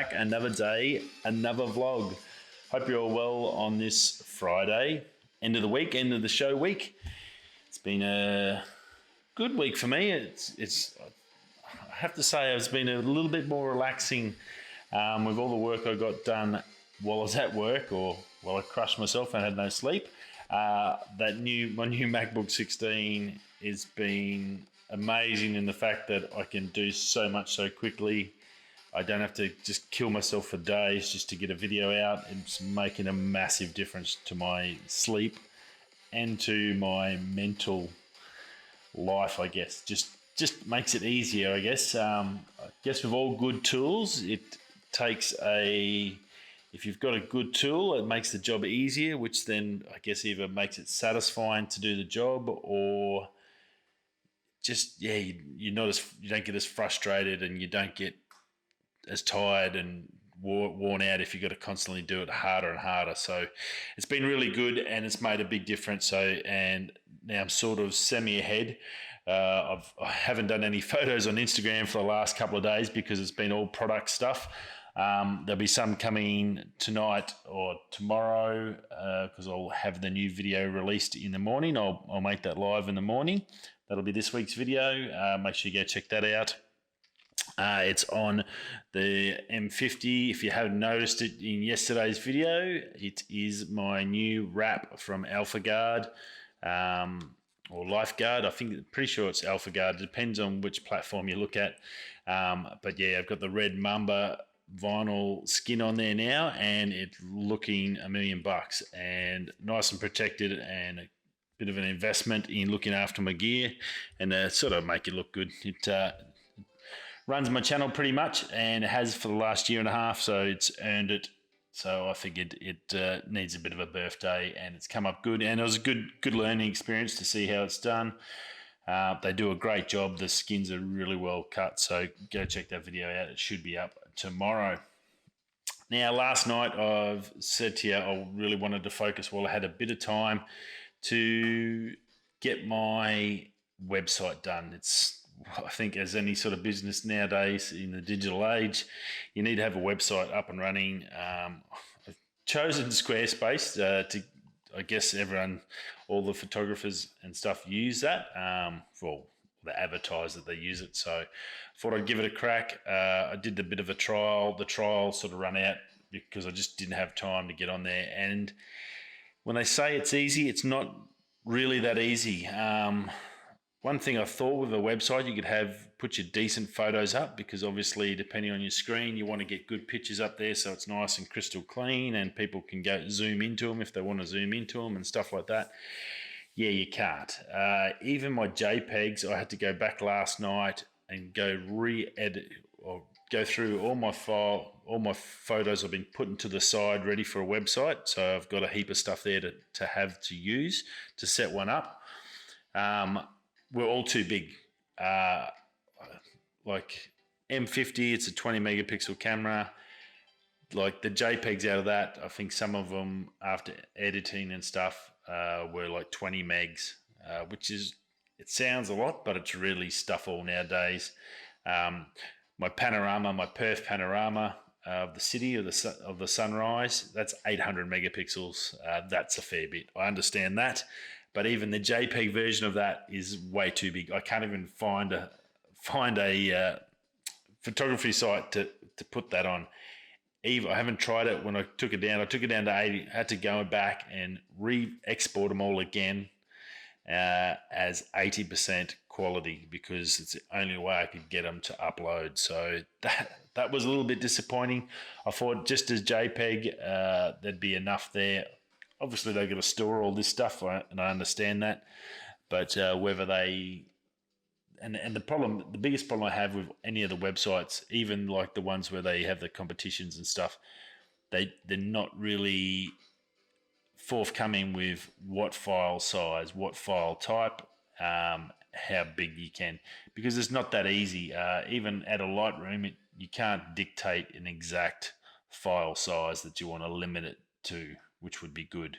back, another day, another vlog. Hope you're all well on this Friday, end of the week, end of the show week. It's been a good week for me. I have to say it's been a little bit more relaxing with all the work I got done while I was at work or while I crushed myself and had no sleep. My new MacBook 16 has been amazing in the fact that I can do so much so quickly. I don't have to just kill myself for days just to get a video out. It's making a massive difference to my sleep and to my mental life, I guess. Just makes it easier, I guess. I guess with all good tools, it takes if you've got a good tool, it makes the job easier, which then I guess either makes it satisfying to do the job or just, you don't get as frustrated and you don't get as tired and worn out if you've got to constantly do it harder and harder. So it's been really good and it's made a big difference. And now I'm sort of semi ahead. I haven't done any photos on Instagram for the last couple of days because it's been all product stuff. There'll be some coming tonight or tomorrow because I'll have the new video released in the morning. I'll make that live in the morning. That'll be this week's video. Make sure you go check that out. It's on the M50. If you haven't noticed it in yesterday's video, it is my new wrap from AlphaGuard or LifeGuard. Pretty sure it's AlphaGuard. It depends on which platform you look at. But yeah, I've got the red Mamba vinyl skin on there now, and it's looking $1 million and nice and protected, and a bit of an investment in looking after my gear and sort of make it look good. It runs my channel pretty much and has for the last year and a half, so it's earned it. So I figured it needs a bit of a birthday, and it's come up good, and it was a good learning experience to see how it's done. They do a great job. The skins are really well cut, so go check that video out. It should be up tomorrow. Now, last night I've said to you I really wanted to focus while I had a bit of time to get my website done. I think as any sort of business nowadays in the digital age, you need to have a website up and running. I've chosen Squarespace to, I guess all the photographers and stuff use that. For the advertise that they use it. So I thought I'd give it a crack. I did a bit of a trial. The trial sort of ran out because I just didn't have time to get on there. And when they say it's easy, it's not really that easy. One thing I thought with a website, you could put your decent photos up because obviously depending on your screen, you want to get good pictures up there so it's nice and crystal clean and people can go zoom into them if they want to zoom into them and stuff like that. Yeah, you can't. Even my JPEGs, I had to go back last night and go re-edit or go through all my photos I've been putting to the side ready for a website. So I've got a heap of stuff there to have to use to set one up. We're all too big. Like M50, it's a 20 megapixel camera. Like the JPEGs out of that, I think some of them after editing and stuff were like 20 megs, it sounds a lot, but it's really stuff all nowadays. My Perth panorama of the city of the sunrise, that's 800 megapixels. That's a fair bit. I understand that. But even the JPEG version of that is way too big. I can't even find a photography site to put that on. I haven't tried it when I took it down. I took it down to 80. I had to go back and re-export them all again as 80% quality because it's the only way I could get them to upload. So that was a little bit disappointing. I thought just as JPEG, there'd be enough there. Obviously, they've got to store all this stuff, and I understand that. But whether they... And the biggest problem I have with any of the websites, even like the ones where they have the competitions and stuff, they're not really forthcoming with what file size, what file type, how big you can, because it's not that easy. Even at a Lightroom, you can't dictate an exact file size that you want to limit it to, which would be good.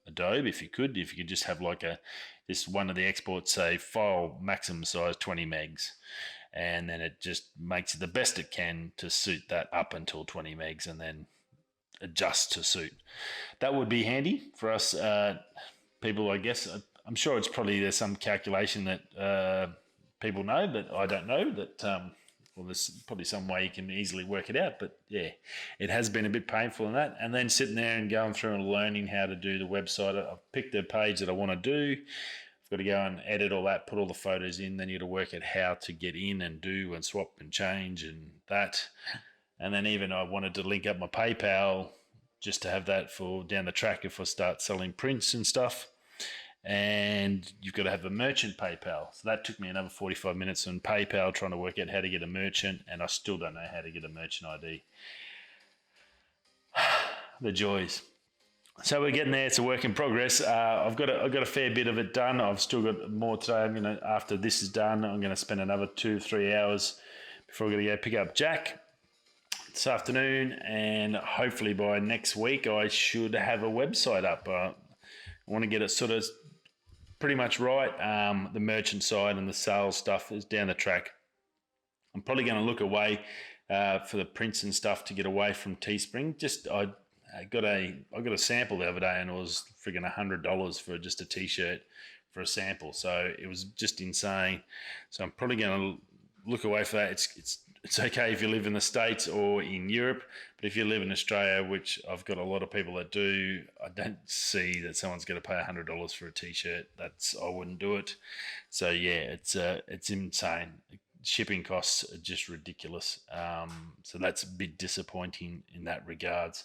Adobe if you could just have like this one of the exports say file maximum size 20 megs, and then it just makes it the best it can to suit that up until 20 megs and then adjust to suit. That would be handy for us people, I guess. I'm sure it's probably there's some calculation that people know, but I don't know that. Well, there's probably some way you can easily work it out, but yeah, it has been a bit painful in that. And then sitting there and going through and learning how to do the website. I've picked a page that I want to do. I've got to go and edit all that, put all the photos in. Then you got to work out how to get in and do and swap and change and that. And then even I wanted to link up my PayPal just to have that for down the track if I start selling prints and stuff. And you've got to have a merchant PayPal. So that took me another 45 minutes on PayPal trying to work out how to get a merchant, and I still don't know how to get a merchant ID. The joys. So we're getting there. It's a work in progress. I've got a fair bit of it done. I've still got more today. After this is done, I'm going to spend another 2-3 hours before we're going to go pick up Jack this afternoon, and hopefully by next week I should have a website up. I want to get it sort of pretty much right. The merchant side and the sales stuff is down the track. I'm probably going to look away for the prints and stuff to get away from Teespring. I got a sample the other day, and it was friggin' $100 for just a t-shirt for a sample. So it was just insane. So I'm probably going to look away for that. It's okay if you live in the States or in Europe, but if you live in Australia, which I've got a lot of people that do, I don't see that someone's going to pay $100 for a t-shirt. I wouldn't do it. So yeah, it's insane. Shipping costs are just ridiculous. So that's a bit disappointing in that regards.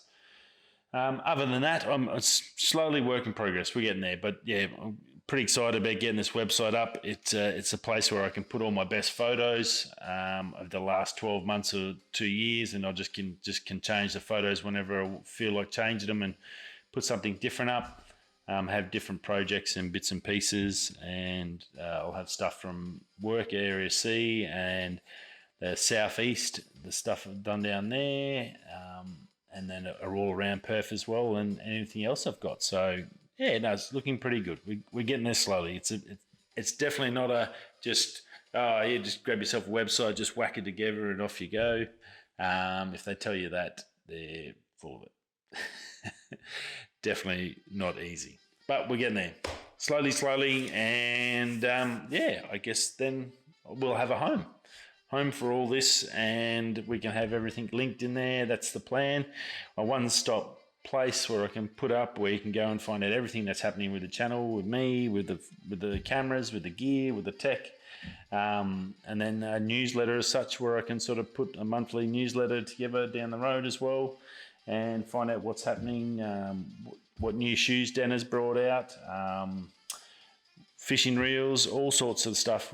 Other than that, it's slowly work in progress. We're getting there, but yeah, I'm pretty excited about getting this website up. It's a place where I can put all my best photos of the last 12 months or 2 years, and I just can change the photos whenever I feel like changing them and put something different up. Have different projects and bits and pieces, and I'll have stuff from work area C and the southeast, the stuff I've done down there. And then are all around Perth as well, and anything else I've got. So yeah, no, it's looking pretty good. We're getting there slowly. It's definitely not just grab yourself a website, just whack it together and off you go. If they tell you that, they're full of it. Definitely not easy, but we're getting there slowly, and I guess then we'll have a home for all this, and we can have everything linked in there. That's the plan. A one-stop place where I can put up, where you can go and find out everything that's happening with the channel, with me, with the cameras, with the gear, with the tech, and then a newsletter as such, where I can sort of put a monthly newsletter together down the road as well, and find out what's happening, what new shoes Dan has brought out, fishing reels, all sorts of stuff.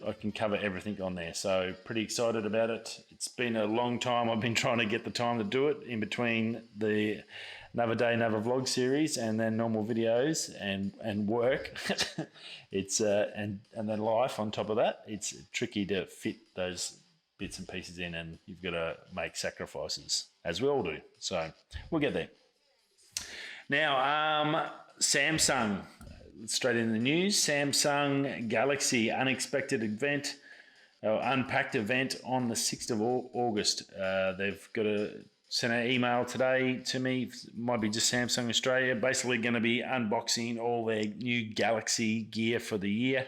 I can cover everything on there. So pretty excited about it. It's been a long time. I've been trying to get the time to do it in between the Another Day, Another Vlog series and then normal videos and work. It's and then life on top of that. It's tricky to fit those bits and pieces in, and you've got to make sacrifices, as we all do. So we'll get there. Now, Samsung. Straight in the news, Samsung Galaxy unexpected event, unpacked event on the 6th of August. They've got to send an email today to me. It might be just Samsung Australia. Basically going to be unboxing all their new Galaxy gear for the year.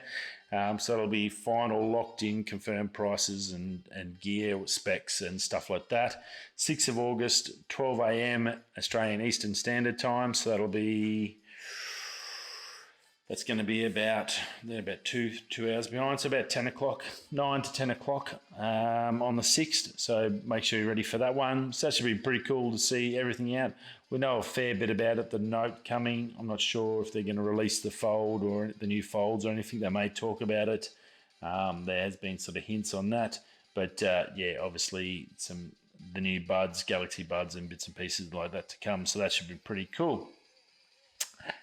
So it'll be final, locked in, confirmed prices and gear specs and stuff like that. 6th of August, 12 a.m. Australian Eastern Standard Time. So that's going to be about 2 hours behind, so about 10 o'clock, 9 to 10 o'clock on the 6th. So make sure you're ready for that one. So that should be pretty cool to see everything out. We know a fair bit about it, the Note coming. I'm not sure if they're going to release the Fold or the new Folds or anything. They may talk about it. There has been sort of hints on that. But obviously the new buds, Galaxy buds and bits and pieces like that to come. So that should be pretty cool.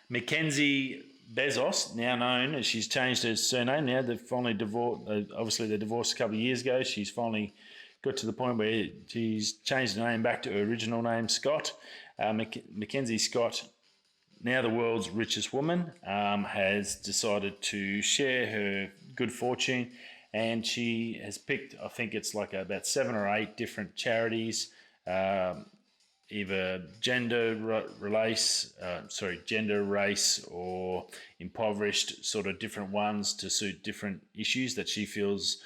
Mackenzie Bezos, now known as, she's changed her surname now. They've finally divorced. Obviously, they divorced a couple of years ago. She's finally got to the point where she's changed the name back to her original name, Scott. Mackenzie Scott now the world's richest woman, has decided to share her good fortune, and she has picked, I think it's like about 7 or 8 different charities, either gender, race, or impoverished, sort of different ones to suit different issues that she feels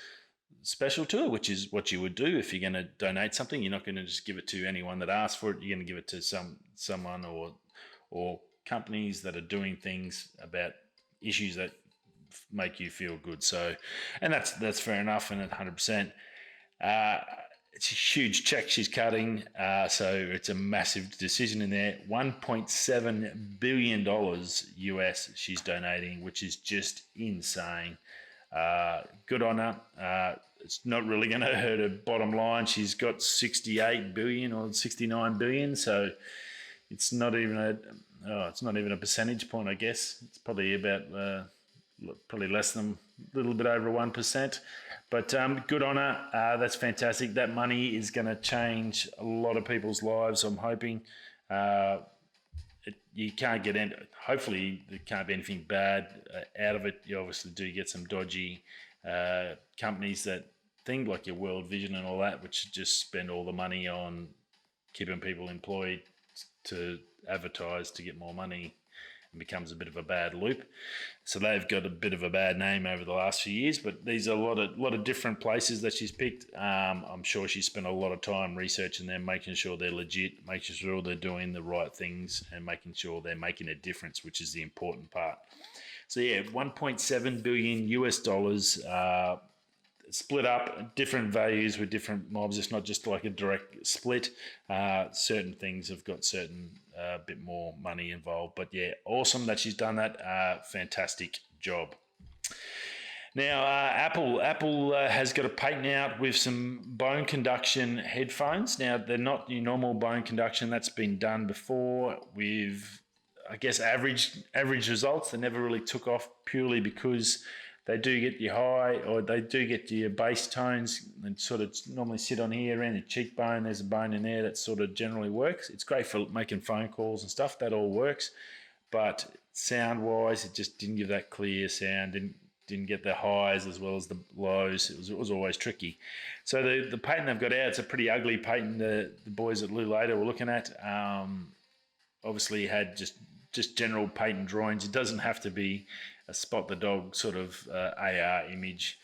special to her, which is what you would do if you're going to donate something. You're not going to just give it to anyone that asks for it. You're going to give it to someone or companies that are doing things about issues that make you feel good. So, and that's fair enough, and 100%. It's a huge check she's cutting, so it's a massive decision in there. $1.7 billion US she's donating, which is just insane. Good on her. It's not really going to hurt her bottom line. She's got 68 billion or 69 billion, so it's not even a percentage point, I guess. It's probably about probably less than a little bit over 1%. But good on her. That's fantastic. That money is going to change a lot of people's lives, I'm hoping. You can't get in. Hopefully, there can't be anything bad out of it. You obviously do get some dodgy companies that think like your World Vision and all that, which just spend all the money on keeping people employed to advertise to get more money, and becomes a bit of a bad loop. So they've got a bit of a bad name over the last few years, but these are a lot of different places that she's picked. I'm sure she spent a lot of time researching them, making sure they're legit, making sure they're doing the right things, and making sure they're making a difference, which is the important part. So yeah, 1.7 billion US dollars, split up, different values with different mobs. It's not just like a direct split. Certain things have got certain bit more money involved. But yeah, awesome that she's done that. Fantastic job. Now, Apple has got a patent out with some bone conduction headphones. Now, they're not your normal bone conduction. That's been done before with, I guess, average results. They never really took off purely because they do get your high, or they do get your bass tones, and sort of normally sit on here around the cheekbone. There's a bone in there that sort of generally works. It's great for making phone calls and stuff. That all works. But sound-wise, it just didn't give that clear sound. Didn't get the highs as well as the lows. It was always tricky. So the patent they've got out, it's a pretty ugly patent. The boys at Lulater were looking at. Obviously had just general patent drawings. It doesn't have to be a spot the dog sort of AR image,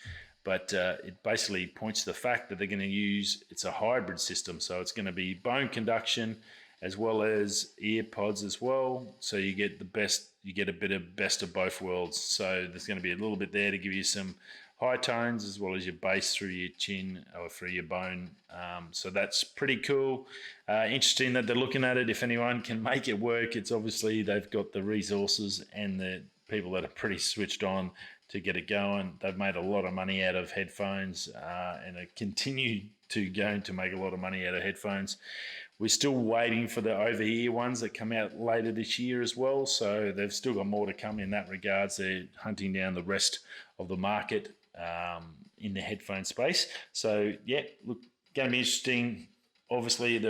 but it basically points to the fact that they're going to use, it's a hybrid system, so it's going to be bone conduction as well as ear pods as well, so you get a bit of best of both worlds. So there's going to be a little bit there to give you some high tones as well as your bass through your chin or through your bone. So that's pretty cool. Interesting that they're looking at it. If anyone can make it work, it's obviously they've got the resources and the people that are pretty switched on to get it going. They've made a lot of money out of headphones and are continue to make a lot of money out of headphones. We're still waiting for the over-ear ones that come out later this year as well. So they've still got more to come in that regards. They're hunting down the rest of the market in the headphone space. So yeah, look, going to be interesting. Obviously,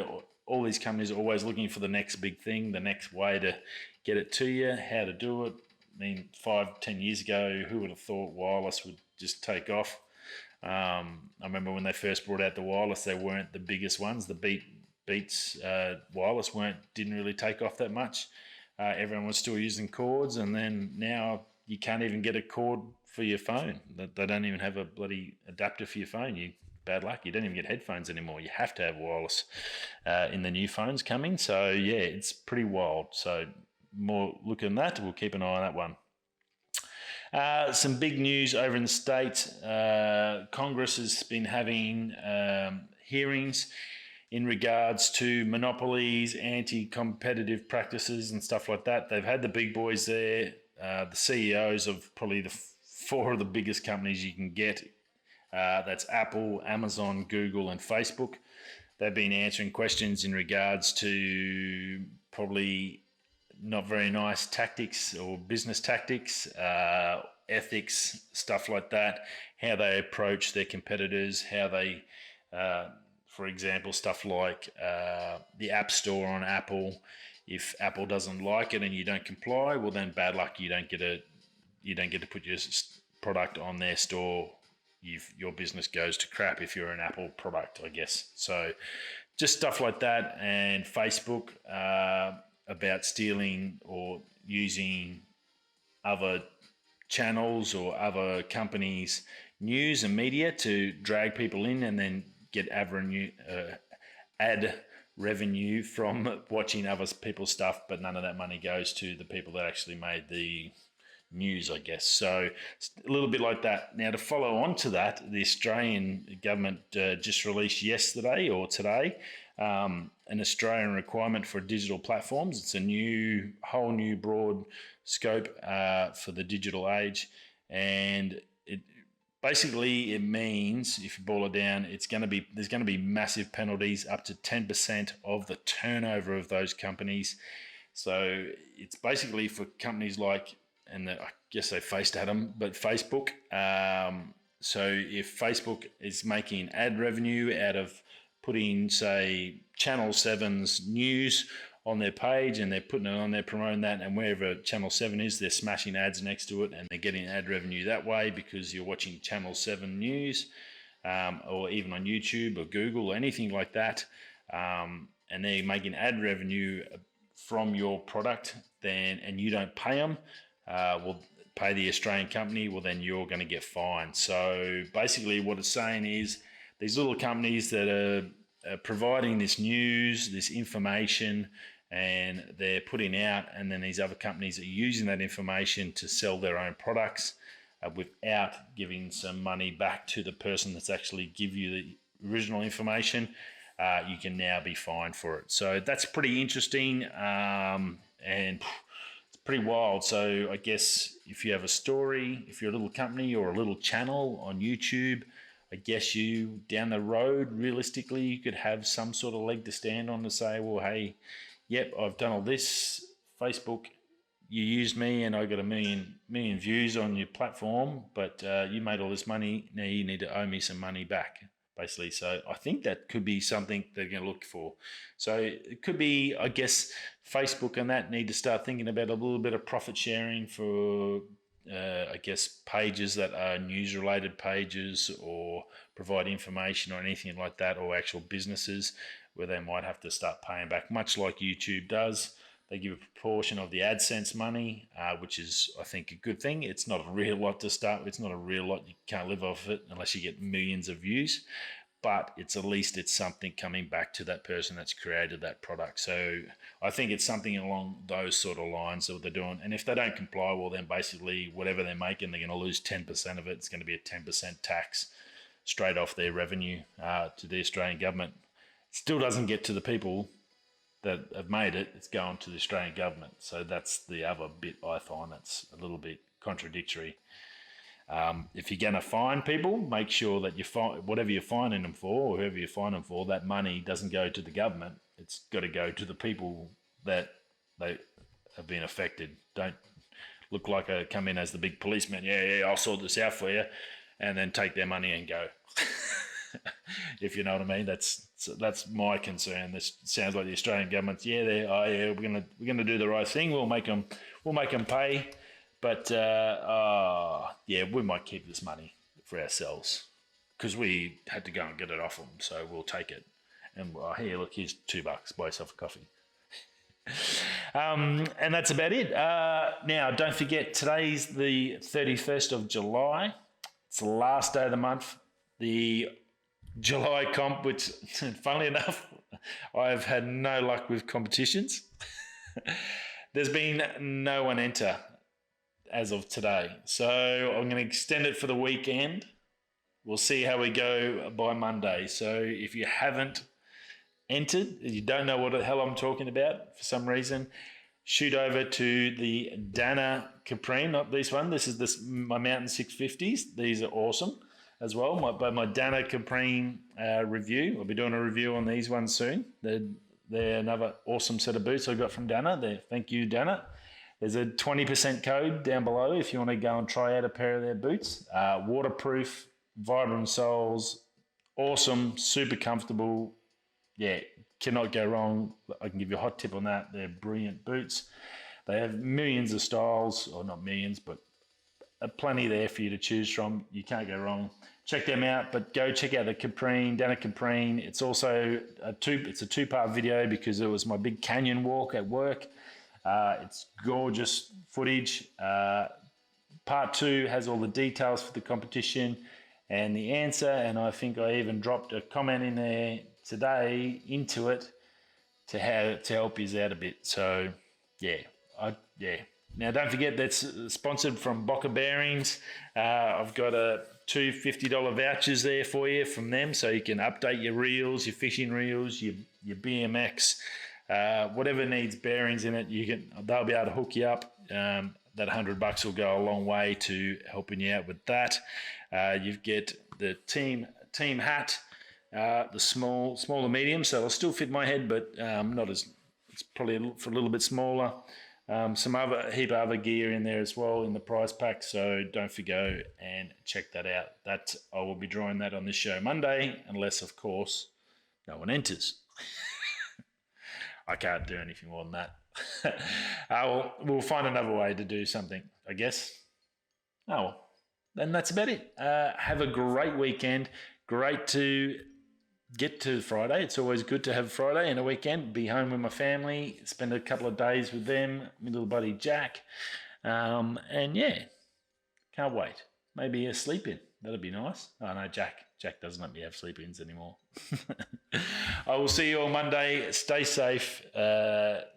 all these companies are always looking for the next big thing, the next way to get it to you, how to do it. I mean, 5-10 years ago, who would have thought wireless would just take off? I remember when they first brought out the wireless, they weren't the biggest ones. The Beats wireless didn't really take off that much. Everyone was still using cords, and then now you can't even get a cord for your phone. They don't even have a bloody adapter for your phone. Bad luck. You don't even get headphones anymore. You have to have wireless in the new phones coming. So yeah, it's pretty wild. So more look at that. We'll keep an eye on that one. Some big news over in the States. Congress has been having hearings in regards to monopolies, anti-competitive practices and stuff like that. They've had the big boys there, the CEOs of probably the 4 of the biggest companies you can get. That's Apple, Amazon, Google and Facebook. They've been answering questions in regards to probably not very nice tactics or business tactics, ethics, stuff like that, how they approach their competitors, how they, for example, stuff like the App Store on Apple. If Apple doesn't like it and you don't comply, well then bad luck. You don't get to put your product on their store. Your business goes to crap if you're an Apple product, I guess. So just stuff like that. And Facebook about stealing or using other channels or other companies' news and media to drag people in and then get ad revenue from watching other people's stuff, but none of that money goes to the people that actually made the news, I guess. So it's a little bit like that. Now, to follow on to that, the Australian government just released yesterday or today an Australian requirement for digital platforms. It's a whole new broad scope for the digital age, and it means, if you boil it down, there's going to be massive penalties, up to 10% of the turnover of those companies. So it's basically for companies like, and I guess they faced Adam, but Facebook. So if Facebook is making ad revenue out of putting, say, Channel 7's news on their page, and they're putting it on there, promoting that, and wherever Channel 7 is, they're smashing ads next to it, and they're getting ad revenue that way because you're watching Channel 7 news, or even on YouTube or Google or anything like that, and they're making ad revenue from your product, and you don't pay them, pay the Australian company, well then you're going to get fined. So basically what it's saying is these little companies that are providing this news, this information, and they're putting out, and then these other companies are using that information to sell their own products without giving some money back to the person that's actually give you the original information, you can now be fined for it. So that's pretty interesting, and it's pretty wild. So I guess if you have a story, if you're a little company or a little channel on YouTube, I guess you down the road, realistically, you could have some sort of leg to stand on to say, well, hey, yep, I've done all this. Facebook, you used me and I got a million views on your platform, but you made all this money. Now you need to owe me some money back, basically. So I think that could be something they're going to look for. So it could be, I guess, Facebook and that need to start thinking about a little bit of profit sharing for, I guess, pages that are news-related pages or provide information or anything like that, or actual businesses where they might have to start paying back, much like YouTube does. They give a proportion of the AdSense money, which is, I think, a good thing. It's not a real lot to start with. It's not a real lot. You can't live off it unless you get millions of views. But at least it's something coming back to that person that's created that product. So I think it's something along those sort of lines that they're doing. And if they don't comply, well, then basically whatever they're making, they're going to lose 10% of it. It's going to be a 10% tax straight off their revenue to the Australian government. Still doesn't get to the people that have made it. It's going to the Australian government. So that's the other bit I find that's a little bit contradictory. If you're going to fine people, make sure that whatever you're fining them for, or whoever you fine them for, that money doesn't go to the government. It's got to go to the people that they have been affected. Don't look like I come in as the big policeman. Yeah, I'll sort this out for you, and then take their money and go. If you know what I mean, that's my concern. This sounds like the Australian government's we're gonna do the right thing. We'll make them pay, but we might keep this money for ourselves because we had to go and get it off them, so we'll take it. And here, look, here's $2. Buy yourself a coffee. And that's about it. Now, don't forget, today's the 31st of July. It's the last day of the month. The July comp, which, funnily enough, I've had no luck with competitions. There's been no one enter as of today. So I'm going to extend it for the weekend. We'll see how we go by Monday. So if you haven't entered, you don't know what the hell I'm talking about for some reason, shoot over to the Dana Caprine, not this one. This is my Mountain 650s. These are awesome as well. My Dana Caprine review. I'll be doing a review on these ones soon. They're another awesome set of boots I got from Dana. Thank you, Dana. There's a 20% code down below if you want to go and try out a pair of their boots. Waterproof, vibrant soles, awesome, super comfortable. Yeah, cannot go wrong. I can give you a hot tip on that. They're brilliant boots. They have millions of styles, or not millions, but plenty there for you to choose from. You can't go wrong. Check them out, but go check out the Caprine, down at Caprine. It's also a two-part video because it was my big canyon walk at work. It's gorgeous footage. Part 2 has all the details for the competition and the answer, and I think I even dropped a comment in there today into it to help you out a bit. So yeah. Now don't forget that's sponsored from Boca Bearings. I've got two $50 vouchers there for you from them, so you can update your reels, your fishing reels, your BMX, whatever needs bearings in it. They'll be able to hook you up. That $100 will go a long way to helping you out with that. You get the team hat, the small or medium, so it'll still fit my head, but not as. It's probably for a little bit smaller. Some heap of other gear in there as well in the prize pack, so don't forget and check that out. That I will be drawing that on this show Monday, unless of course no one enters. I can't do anything more than that. We'll find another way to do something, I guess. Oh, well, then that's about it. Have a great weekend. Great to get to Friday. It's always good to have Friday and a weekend. Be home with my family, spend a couple of days with them, my little buddy Jack. And yeah, can't wait. Maybe a sleep in. That'd be nice. Oh no, Jack doesn't let me have sleep-ins anymore. I will see you all Monday. Stay safe.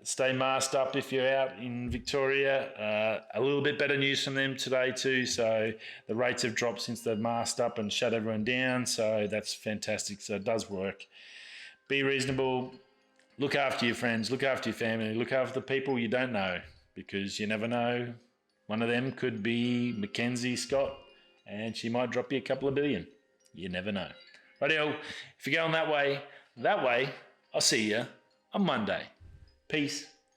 Stay masked up if you're out in Victoria. A little bit better news from them today too. So the rates have dropped since they've masked up and shut everyone down. So that's fantastic. So it does work. Be reasonable. Look after your friends. Look after your family. Look after the people you don't know, because you never know. One of them could be Mackenzie Scott, and she might drop you a couple of billion. You never know. Rightio, if you're going that way, I'll see you on Monday. Peace.